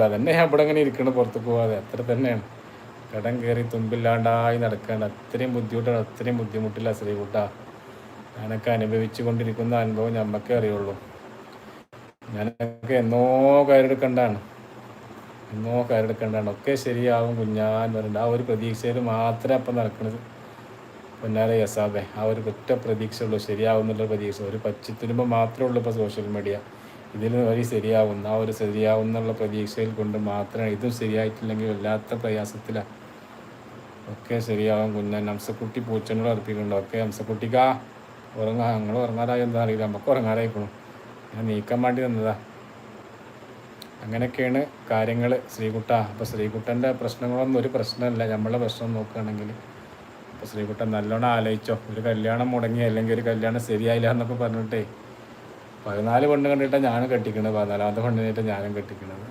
അതന്നെ ഞാൻ ഇവിടെ അങ്ങനെ ഇരിക്കണം, പുറത്ത് പോവാതെ. അത്ര തന്നെയാണ്. കടം കയറി തുമ്പില്ലാണ്ടായി നടക്കേണ്ട അത്രയും ബുദ്ധിമുട്ടാണ്. അത്രയും ബുദ്ധിമുട്ടില്ല ശ്രീകുട്ടാ. ഞാനൊക്കെ അനുഭവിച്ചു കൊണ്ടിരിക്കുന്ന അനുഭവം ഞമ്മക്കേ അറിയുള്ളൂ. ഞാനൊക്കെ എന്നോ കയറെടുക്കേണ്ടതാണ്. ഒക്കെ ശരിയാവും കുഞ്ഞാന്ന് പറയുന്നത്. ആ ഒരു പ്രതീക്ഷയിൽ മാത്രമേ അപ്പം നടക്കുന്നത് പൊന്നാരെ യസാബെ. ആ ഒരു ഒറ്റ പ്രതീക്ഷ ഉള്ളൂ, ശരിയാവുന്നുള്ള പ്രതീക്ഷ. ഒരു പച്ചത്തുരുമ്പോൾ മാത്രമേ ഉള്ളൂ ഇപ്പോൾ സോഷ്യൽ മീഡിയ. ഇതിൽ വഴി ശരിയാവുന്ന ആ ഒരു ശരിയാവുന്നുള്ള പ്രതീക്ഷയിൽ കൊണ്ട് മാത്രമേ. ഇതും ശരിയായിട്ടില്ലെങ്കിൽ വല്ലാത്ത പ്രയാസത്തിലാണ്. ഒക്കെ ശരിയാവും കുഞ്ഞാൻ. ഹംസക്കുട്ടി പൂച്ചനോട് അർപ്പിക്കുന്നുണ്ട്. ഒക്കെ ഹംസക്കുട്ടിക്കാ നിങ്ങൾ ഉറങ്ങാറായി എന്താ അറിയില്ല, നമുക്ക് ഉറങ്ങാറായിക്കണു. ഞാൻ നീക്കാൻ വേണ്ടി വന്നതാ. അങ്ങനെയൊക്കെയാണ് കാര്യങ്ങൾ ശ്രീകുട്ട. അപ്പോൾ ശ്രീകുട്ടൻ്റെ പ്രശ്നങ്ങളൊന്നും ഒരു പ്രശ്നമല്ല നമ്മളെ പ്രശ്നം നോക്കുകയാണെങ്കിൽ. അപ്പോൾ ശ്രീകുട്ടൻ നല്ലോണം ആലോചിച്ചോ. ഒരു കല്യാണം മുടങ്ങി, അല്ലെങ്കിൽ ഒരു കല്യാണം ശരിയായില്ല എന്നൊക്കെ പറഞ്ഞിട്ടേ 14 പെണ്ണ് കണ്ടിട്ടാണ് ഞാനും കെട്ടിക്കണത്. 14ാമത്തെ പെണ്ണിനായിട്ട് ഞാനും കെട്ടിക്കണത്.